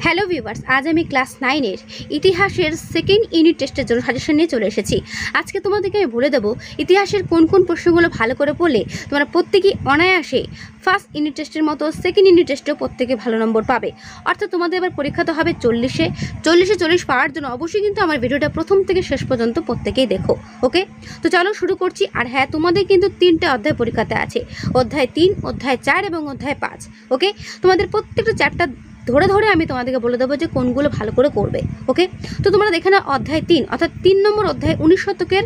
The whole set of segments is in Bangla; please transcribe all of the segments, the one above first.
হ্যালো ভিউয়ার্স, আজ আমি ক্লাস 9-এর ইতিহাসের সেকেন্ড ইউনিট টেস্টের জন্য সাজেশন নিয়ে চলে এসেছি। আজকে তোমাদেরকে আমি বলে দেবো ইতিহাসের কোন কোন প্রশ্নগুলো ভালো করে পড়লে তোমরা প্রত্যেকেই অনায়াসে ফার্স্ট ইউনিট টেস্টের মতো সেকেন্ড ইউনিট টেস্টেও প্রত্যেকে ভালো নম্বর পাবে। অর্থাৎ তোমাদের এবার পরীক্ষা তো হবে 40-এ 40 পাওয়ার জন্য অবশ্যই কিন্তু আমার ভিডিওটা প্রথম থেকে শেষ পর্যন্ত প্রত্যেকেই দেখো। ওকে, তো চলো শুরু করছি। আর হ্যাঁ, তোমাদের কিন্তু 3টে অধ্যায় পরীক্ষাতে আছে, অধ্যায় 3, অধ্যায় 4 এবং অধ্যায় 5। ওকে, তোমাদের প্রত্যেকটা চ্যাপ্টার ধরে ধরে আমি তোমাদেরকে বলে দেবো যে কোনগুলো ভালো করে করবে। ওকে, তো তোমরা দেখে নাও অধ্যায় 3 অর্থাৎ 3 নম্বর অধ্যায় 19 শতকের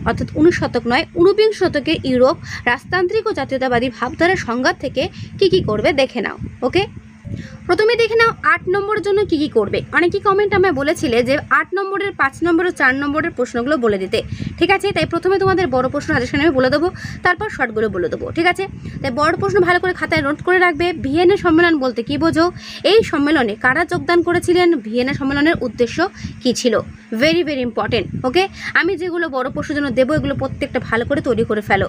অর্থাৎ 19 শতক নয় 49 শতকের ইউরোপ রাজতান্ত্রিক ও জাতীয়তাবাদী ভাবধারার সংঘাত থেকে কি করবে দেখে নাও। ওকে, প্রথমে দেখে নাও 8 নম্বরের জন্য কি করবে। অনেকেই কমেন্ট আমায় বলেছিলে যে 8 নম্বরের 5 নম্বর ও 4 নম্বরের প্রশ্নগুলো বলে দিতে। ঠিক আছে, তাই প্রথমে তোমাদের বড় প্রশ্ন সাজেশন আমি বলে দেবো, তারপর শর্টগুলো বলে দেবো। ঠিক আছে, তাই বড় প্রশ্ন ভালো করে খাতায় নোট করে রাখবে। ভিয়েনা সম্মেলন বলতে কি বোঝো? এই সম্মেলনে কারা যোগদান করেছিলেন? ভিয়েনা সম্মেলনের উদ্দেশ্য কি ছিল? Very important. ওকে, আমি যেগুলো বড় প্রশ্নের জন্য দেবো এগুলো প্রত্যেকটা ভালো করে তৈরি করে ফেলো।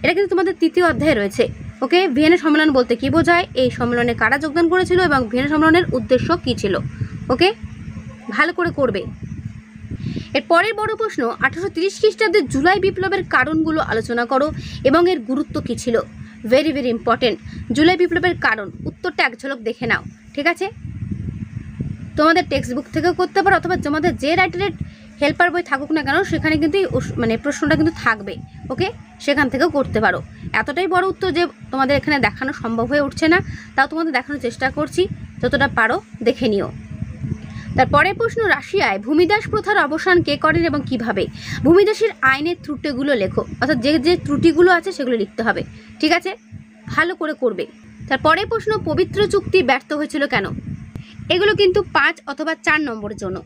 এটা কিন্তু তোমাদের 3য় অধ্যায়ে রয়েছে। ওকে, ভিয়েনা সম্মেলন বলতে কি বোঝায়, এই সম্মেলনে কারা যোগদান করেছিল এবং ভিয়েনা সম্মেলনের উদ্দেশ্য কী ছিল। ওকে, ভালো করে করবে। এর পরের বড় প্রশ্ন 1830 খ্রিস্টাব্দের জুলাই বিপ্লবের কারণগুলো আলোচনা করো এবং এর গুরুত্ব কী ছিল। Very important. জুলাই বিপ্লবের কারণ, উত্তরটা এক ঝলক দেখে নাও। ঠিক আছে, তোমাদের টেক্সট বুক থেকেও করতে পারো অথবা তোমাদের যে রাইটারের হেল্পার বই থাকুক না কেন সেখানে কিন্তু প্রশ্নটা কিন্তু থাকবে। ওকে, সেখান থেকেও করতে পারো। এতটাই বড় উত্তর যে তোমাদের এখানে দেখানো সম্ভব হয়ে উঠছে না, তাও তোমাদের দেখানোর চেষ্টা করছি, যতটা পারো দেখে নিও। তারপরে প্রশ্ন, রাশিয়ায় ভূমিদাস প্রথার অবসান কে করেন এবং কিভাবে? ভূমিদাসের আইনের ত্রুটিগুলো লেখো, অর্থাৎ যে ত্রুটিগুলো আছে সেগুলো লিখতে হবে। ঠিক আছে, ভালো করে করবে। তারপরে প্রশ্ন, পবিত্র চুক্তি ব্যর্থ হয়েছিল কেন? এগুলো কিন্তু 5 অথবা 4 নম্বরের জন্য।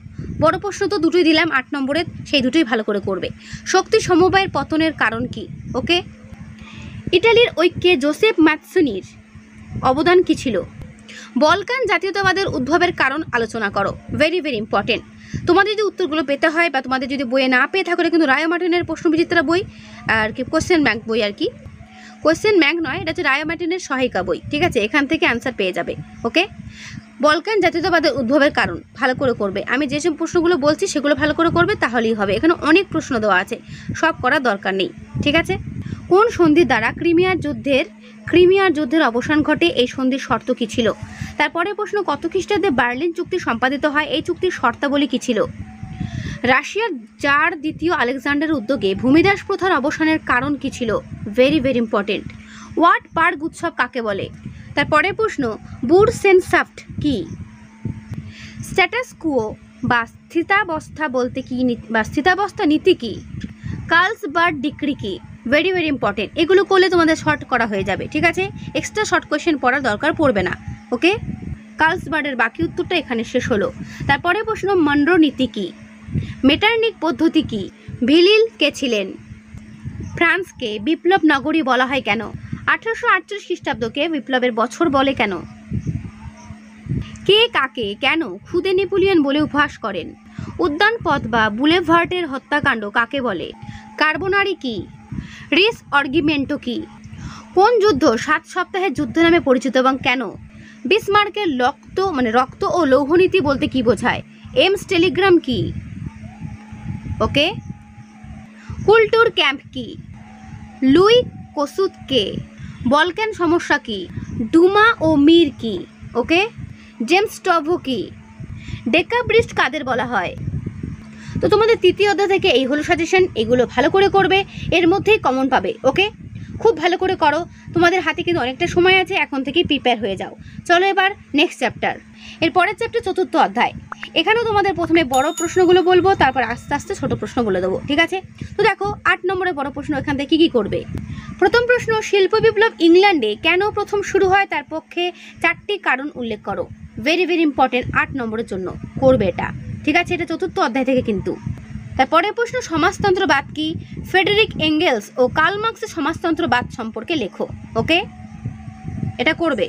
বড় প্রশ্ন তো দুটোই দিলাম 8 নম্বরের, সেই দুটোই ভালো করে করবে। শক্তি সমবায়ের পতনের কারণ কি? ওকে, ইটালির ঐক্যে জোসেফ ম্যাৎসোনির অবদান কী ছিল? বলকান জাতীয়তাবাদের উদ্ভবের কারণ আলোচনা করো। Very important. তোমাদের যদি উত্তরগুলো পেতে হয় বা তোমাদের যদি বইয়ে না পেয়ে থাকলে কিন্তু রায় মার্টিনের প্রশ্নবিচিত্রা বই আর কি কোশ্চেন ব্যাংক বই, আর কি কোশ্চেন ব্যাংক নয়, এটা হচ্ছে রায় মার্টিনের সহায়িকা বই। ঠিক আছে, এখান থেকে অ্যান্সার পেয়ে যাবে। ওকে, বলকান জাতীয়তাবাদের উদ্ভবের কারণ ভালো করে করবে। আমি যেসব প্রশ্নগুলো বলছি সেগুলো ভালো করে করবে, তাহলেই হবে। এখানে অনেক প্রশ্ন দেওয়া আছে, সব করার দরকার নেই। ঠিক আছে, কোন সন্ধির দ্বারা ক্রিমিয়ার যুদ্ধের অবসান ঘটে? এই সন্ধির শর্ত কী ছিল? তারপরে প্রশ্ন, কত খ্রিস্টাব্দে বার্লিন চুক্তি সম্পাদিত হয়? এই চুক্তির শর্তাবলী কী ছিল? রাশিয়ার জার দ্বিতীয় আলেকজান্ডারের উদ্যোগে ভূমিদাস প্রথার অবসানের কারণ কী ছিল? Very important. ওয়াট পার্ক উৎসব কাকে বলে? তারপরে প্রশ্ন, বুরসেনসাফট কি? স্ট্যাটাস কুয়ো বা স্থিতাবস্থা বলতে কি বা স্থিতাবস্থা নীতি কি? কার্লসবার্গ ডিক্রি কি? Very important. এগুলো করলে তোমাদের শর্ট করা হয়ে যাবে। ঠিক আছে, এক্সট্রা শর্ট কোয়েশ্চেন পড়ার দরকার পড়বে না। ওকে, কার্লসবার্গের বাকি উত্তরটা এখানে শেষ হলো। তারপরে প্রশ্ন, মনরো নীতি কি? মেটারনিক পদ্ধতি কি? ভিলিল কে ছিলেন? ফ্রান্সকে বিপ্লব নগরী বলা হয় কেন? 1848 খ্রিস্টাব্দকে বিপ্লবের বছর বলে কেন? কে কাকে কেন খুদে নেপোলিয়ন বলে উপহাস করেন? উদ্যান পথ বা বুলেভার্ডের হত্যাকাণ্ড কাকে বলে? কার্বোনারি কি? রিস অর্গিমেন্টো কি? কোন যুদ্ধ 7 সপ্তাহের যুদ্ধ নামে পরিচিত এবং কেন? বিসমার্কের রক্ত ও লৌহনীতি বলতে কি বোঝায়? এমস টেলিগ্রাম কি? ওকে, কুলটুর ক্যাম্প কি? লুই কোসুত কে? বলকান সমস্যা কি? ডুমা ও মির কি? ওকে, জেমস টভো কি? ডেকাব্রিস্ট কাদের বলা হয়? তো তোমাদের 3য় অধ্যায় থেকে এই হলো সাজেশন, এগুলো ভালো করে করবে, এর মধ্যেই কমন পাবে। ওকে, খুব ভালো করে করো, তোমাদের হাতে কিন্তু অনেকটা সময় আছে, এখন থেকেই প্রিপেয়ার হয়ে যাও। চলো এবার নেক্সট চ্যাপ্টার। এর পরের চ্যাপ্টার 4র্থ অধ্যায়। এখানেও তোমাদের প্রথমে বড় প্রশ্নগুলো বলবো, তারপর আস্তে আস্তে ছোট প্রশ্ন বলে দেবো। ঠিক আছে, তো দেখো 8 নম্বরের বড় প্রশ্ন, এখান থেকে কি করবে। প্রথম প্রশ্ন, শিল্প বিপ্লব ইংল্যান্ডে কেন প্রথম শুরু হয় তার পক্ষে 4টি কারণ উল্লেখ করো। ভেরি ইম্পর্টেন্ট, 8 নম্বরের জন্য করবে এটা। ঠিক আছে, এটা 4র্থ অধ্যায় থেকে কিন্তু। তারপরের প্রশ্ন, সমাজতন্ত্রবাদ কি? ফ্রেডেরিক এঙ্গেলস ও কার্ল মার্ক্সের সমাজতন্ত্রবাদ সম্পর্কে লেখো। ওকে, এটা করবে।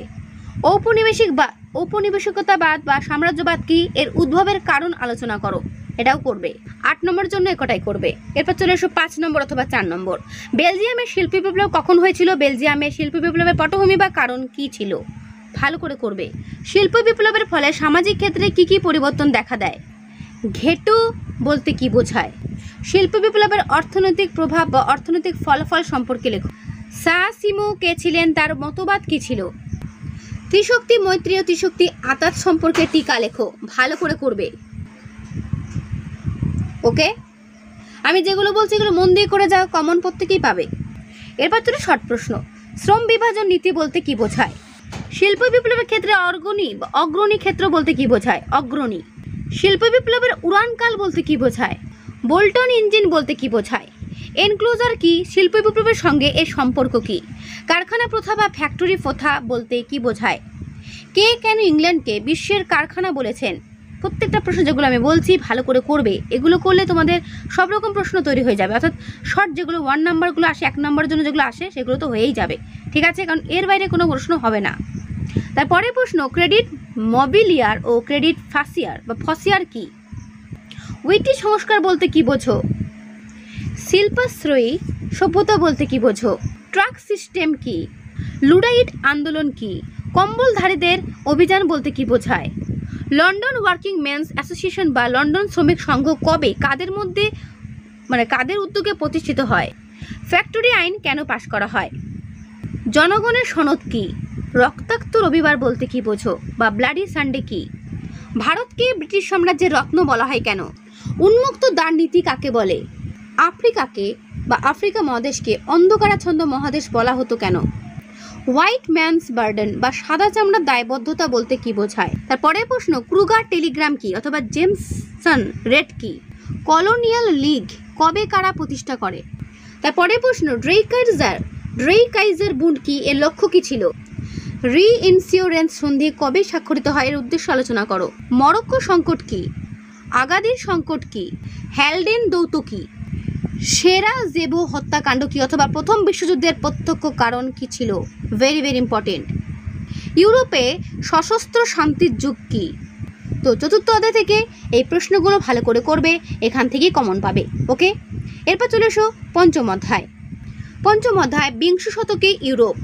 ঔপনিবেশিকতাবাদ বা সাম্রাজ্যবাদ কি? এর উদ্ভবের কারণ আলোচনা করো। এটাও করবে। 8 নম্বরের জন্য একটাই করবে। এরপর চলে এসো 5 নম্বর অথবা 4 নম্বর। বেলজিয়ামের শিল্পী বিপ্লব কখন হয়েছিল? বেলজিয়ামের শিল্পী বিপ্লবের পটভূমি বা কারণ কি ছিল? ভালো করে করবে। শিল্প বিপ্লবের ফলে সামাজিক ক্ষেত্রে কি কি পরিবর্তন দেখা দেয়? ঘেটু বলতে কি বোঝায়? শিল্প বিপ্লবের অর্থনৈতিক প্রভাব বা অর্থনৈতিক ফলাফল সম্পর্কে লেখো। সাসিমো কে ছিলেন, তার মতবাদ কি ছিল? ত্রিশক্তি মৈত্রী ও ত্রিশক্তি আতাত সম্পর্কে টিকা লেখো, ভালো করে করবে। ওকে, আমি যেগুলো বলছি এগুলো মন দিয়ে করে যাও, কমন প্রত্যেকেই পাবে। এরপর তুমি শর্ট প্রশ্ন। শ্রম বিভাজন নীতি বলতে কি বোঝায়? শিল্প বিপ্লবের ক্ষেত্রে অগ্রণী ক্ষেত্র বলতে কি বোঝায়? অগ্রণী। শিল্প বিপ্লবের উড়ানকাল বলতে কি বোঝায়? বোল্টন ইঞ্জিন বলতে কি বোঝায়? এনক্লোজার কি? শিল্প বিপ্লবের সঙ্গে এর সম্পর্ক কি? কারখানা প্রথা বা ফ্যাক্টরি প্রথা বলতে কি বোঝায়? কে কেন ইংল্যান্ডকে বিশ্বের কারখানা বলেছেন? প্রত্যেকটা প্রশ্ন যেগুলো আমি বলছি ভালো করে করবে। এগুলো করলে তোমাদের সব রকম প্রশ্ন তৈরি হয়ে যাবে, অর্থাৎ শর্ট যেগুলো 1 নাম্বারগুলো আসে, 1 নম্বরের জন্য যেগুলো আসে সেগুলো তো হয়েই যাবে, ঠিক আছে? কারণ এর বাইরে কোনো প্রশ্ন হবে না। তারপরে প্রশ্ন, ক্রেডিট মবিলিয়ার ও ক্রেডিট ফসিয়ার কি? উইটি সংস্কার বলতে কি বোঝো? শিল্পাশ্রয়ী সভ্যতা বলতে কি বোঝো? ট্রাক সিস্টেম কি? লুডাইট আন্দোলন কি? কম্বলধারীদের অভিযান বলতে কি বোঝায়? লন্ডন ওয়ার্কিং মেন্স অ্যাসোসিয়েশন বা লন্ডন শ্রমিক সংঘ কবে কাদের উদ্যোগে প্রতিষ্ঠিত হয়? ফ্যাক্টরি আইন কেন পাশ করা হয়? জনগণের সনদ কি? রক্তাক্ত রবিবার বলতে কি বোঝো বা ব্লাডি সানডে কি? ভারতকে ব্রিটিশ সাম্রাজ্যের রত্ন বলা হয় কেন? উন্মুক্ত দ্বার নীতি কাকে বলে? আফ্রিকা মহাদেশকে অন্ধকারাচ্ছন্ন মহাদেশ বলা হতো কেন? হোয়াইট ম্যানস বার্ডেন বা সাদা চামড়ার দায়বদ্ধতা বলতে কি বোঝায়? তারপরে প্রশ্ন, ক্রুগার টেলিগ্রাম কি অথবা জেমসন রেড কি? কলোনিয়াল লীগ কবে কারা প্রতিষ্ঠা করে? তারপরে প্রশ্ন, ড্রেইকাইজার বুন্ড কি, এর লক্ষ্য কি ছিল? রি-ইনসিওরেন্স সন্ধি কবে স্বাক্ষরিত হয়, এর উদ্দেশ্য আলোচনা করো। মরক্কো সংকট কি? আগাদির সংকট কি? হ্যালডেন দৌত কি? সেরাজেভো হত্যাকাণ্ড কি অথবা প্রথম বিশ্বযুদ্ধের প্রত্যক্ষ কারণ কি ছিল? Very very important. ইউরোপে সশস্ত্র শান্তির যুগ কি? তো চতুর্থ অধ্যায় থেকে এই প্রশ্নগুলো ভালো করে করবে, এখান থেকেই কমন পাবে। ওকে, এরপর চলে এসো পঞ্চম অধ্যায় বিংশ শতকে ইউরোপ।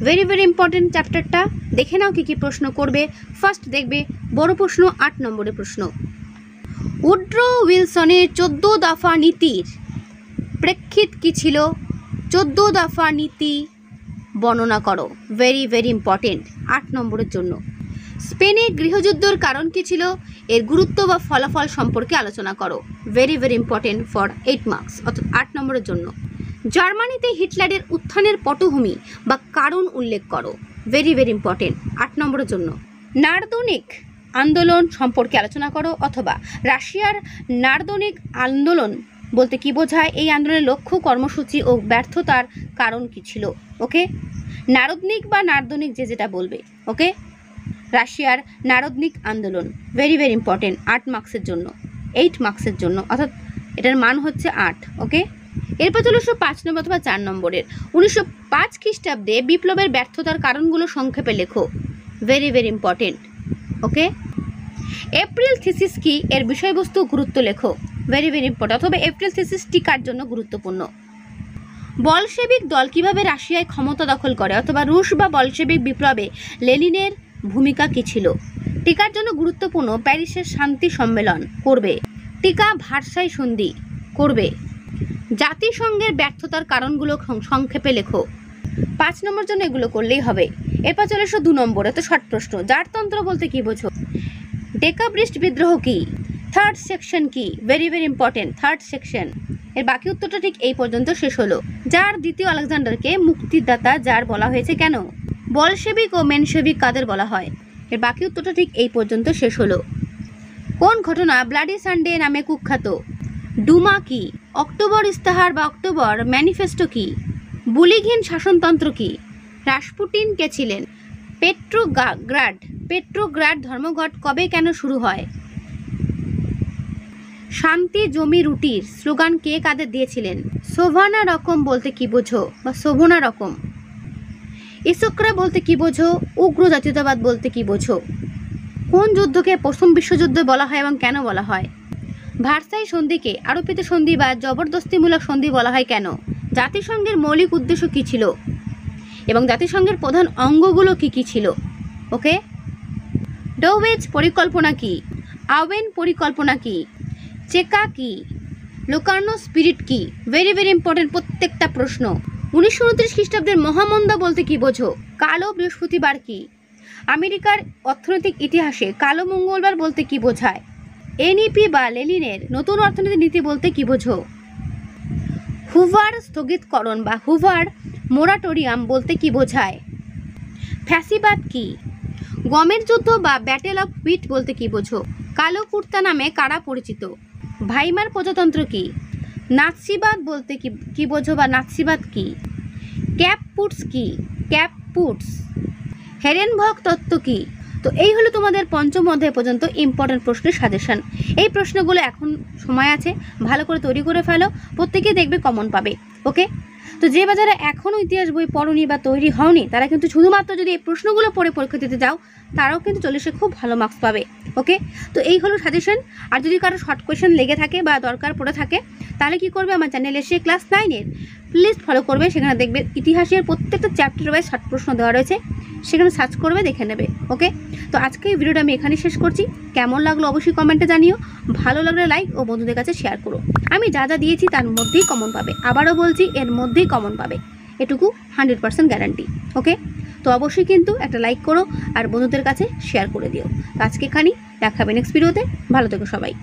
ভেরি ভেরি ইম্পর্টেন্ট চ্যাপ্টারটা, দেখে নাও কি কি প্রশ্ন করবে। ফার্স্ট দেখবে বড় প্রশ্ন, 8 নম্বরের প্রশ্ন। উড্রো উইলসনের 14 দফা নীতির প্রেক্ষিত কি ছিল? 14 দফা নীতি বর্ণনা করো। ভেরি ভেরি ইম্পর্টেন্ট 8 নম্বরের জন্য। স্পেনের গৃহযুদ্ধের কারণ কি ছিল? এর গুরুত্ব বা ফলাফল সম্পর্কে আলোচনা করো। Very very important for 8 marks, অর্থাৎ 8 নম্বরের জন্য। জার্মানিতে হিটলারের উত্থানের পটভূমি বা কারণ উল্লেখ করো। ভেরি ভেরি ইম্পর্টেন্ট 8 নম্বরের জন্য। নার্দনিক আন্দোলন সম্পর্কে আলোচনা করো, অথবা রাশিয়ার নার্দনিক আন্দোলন বলতে কি বোঝায়? এই আন্দোলনের লক্ষ্য, কর্মসূচি ও ব্যর্থতার কারণ কি ছিল? ওকে, নার্দনিক যেটা বলবে। ওকে, রাশিয়ার নার্দনিক আন্দোলন ভেরি ভেরি ইম্পর্টেন্ট 8 মার্কসের জন্য, 8 মার্কসের জন্য, অর্থাৎ এটার মান হচ্ছে 8। ওকে, এরপর চলে এসো 5 নম্বর অথবা 4 নম্বরের। 1905 খ্রিস্টাব্দে বিপ্লবের ব্যর্থতার কারণগুলো সংক্ষেপে লেখো। Very very important. Okay, April thesis কি, এর বিষয়বস্তু গুরুত্ব লেখো। ভেরি ভেরি ইম্পর্টেন্ট, অথবা এপ্রিল থিসিসটি কার জন্য গুরুত্বপূর্ণ? বলশেবিক দল কিভাবে রাশিয়ায় ক্ষমতা দখল করে, অথবা রুশ বা বলশেবিক বিপ্লবে লেনিনের ভূমিকা কি ছিল? টিকার জন্য গুরুত্বপূর্ণ প্যারিসের শান্তি সম্মেলন করবে। টিকা ভার্সাই সন্ধি করবে। জাতিসংঘের ব্যর্থতার কারণগুলো সংক্ষেপে লেখো। 5 নম্বর জন্য এগুলো করলেই হবে। এরপর চলে এসো 2 নম্বরে, তো শর্ট প্রশ্ন। জারতন্ত্র বলতে কি বোঝো? ডেকাব্রিস্ট বিদ্রোহ কি? থার্ড সেকশন কি? Very very important third section. এর বাকি উত্তরটা ঠিক এই পর্যন্ত শেষ হলো। জার দ্বিতীয় আলেকজান্ডারকে মুক্তিদাতা জার বলা হয়েছে কেন? বলশেবিক ও মেনশেবিক কাদের বলা হয়? এর বাকি উত্তরটা ঠিক এই পর্যন্ত শেষ হলো। কোন ঘটনা ব্লাডি সানডে নামে কুখ্যাত? ডুমা কি? অক্টোবর ইস্তাহার বা অক্টোবর ম্যানিফেস্টো কি? বুলিঘিন শাসনতন্ত্র কি? রাসপুটিন কে ছিলেন? পেট্রোগ্রাড ধর্মঘট কবে কেন শুরু হয়? শান্তি জমি রুটির স্লোগান কে কাদের দিয়েছিলেন? শোভনা রকম বলতে কি বোঝো বা শোভনা রকম? ইসোক্রা বলতে কি বোঝো? উগ্র জাতীয়তাবাদ বলতে কি বোঝো? কোন যুদ্ধকে প্রথম বিশ্বযুদ্ধ বলা হয় এবং কেন বলা হয়? ভার্সাই সন্ধিকে আরোপিত সন্ধি বা জবরদস্তিমূলক সন্ধি বলা হয় কেন? জাতিসংঘের মৌলিক উদ্দেশ্য কি ছিল এবং জাতিসংঘের প্রধান অঙ্গগুলো কি কি ছিল? ওকে। ডোভেজ পরিকল্পনা কি? আওয়েন পরিকল্পনা কি? চেকা কি? লোকার্নো স্পিরিট কি? ভেরি ভেরি ইম্পর্টেন্ট প্রত্যেকটা প্রশ্ন। 1929 খ্রিস্টাব্দের মহামন্দা বলতে কি বোঝো? কালো বৃহস্পতিবার কি? আমেরিকার অর্থনৈতিক ইতিহাসে কালো মঙ্গলবার বলতে কি বোঝায়? এনইপি বা লেনিনের নতুন অর্থনৈতিক নীতি বলতে কি বোঝো? হুভার স্থগিতকরণ বা হুভার মোরাটোরিয়াম বলতে কি বোঝায়? ফ্যাসিবাদ কি? গমের যুদ্ধ বা ব্যাটেল অফ হুইট বলতে কি বোঝো? কালো কুর্তা নামে কারা পরিচিত? ভাইমার প্রজাতন্ত্র কি? নাৎসিবাদ বলতে কি বোঝো বা নাৎসিবাদ কি? ক্যাপপুটস কি? ক্যাপপুটস। হেরেনভগ তত্ত্ব কি? তো এই হলো তোমাদের পঞ্চম অধ্যায় পর্যন্ত ইম্পর্টেন্ট প্রশ্নের সাজেশন। এই প্রশ্নগুলো এখন সময় আছে, ভালো করে তৈরি করে ফেলো, প্রত্যেকেই দেখবে কমন পাবে। ওকে, তো যে বাজারে এখনও ইতিহাস বই পড়োনি বা তৈরি হওনি তারা কিন্তু শুধুমাত্র যদি এই প্রশ্নগুলো পড়ে পরীক্ষা দিতে যাও তারাও কিন্তু 40-এ খুব ভালো মার্কস পাবে। ওকে, তো এই হলো সাজেশন। আর যদি কারো শর্ট কোয়েশ্চেন লেগে থাকে বা দরকার পড়ে থাকে তাহলে কি করবে, আমার চ্যানেলে এসে ক্লাস 9-এর প্লিজ ফলো করবে। সেখানে দেখবে ইতিহাসের প্রত্যেকটা চ্যাপ্টার ওয়াইজ শর্ট প্রশ্ন দেওয়া রয়েছে, সেখানে সার্চ করবে, দেখে নেবে। ওকে, তো আজকে এই ভিডিওটা আমি এখানে শেষ করছি। কেমন লাগলো অবশ্যই কমেন্টে জানিও, ভালো লাগলে লাইক ও বন্ধুদের কাছে শেয়ার করো। আমি যা যা দিয়েছি তার মধ্যেই কমন পাবে, আবারও বলছি এর মধ্যেই কমন পাবে, এটুকু 100% গ্যারান্টি। ওকে, তো অবশ্যই কিন্তু একটা লাইক করো আর বন্ধুদের কাছে শেয়ার করে দিও। তো আজকে এখানেই, দেখাবে নেক্সট ভিডিওতে। ভালো থেকো সবাই।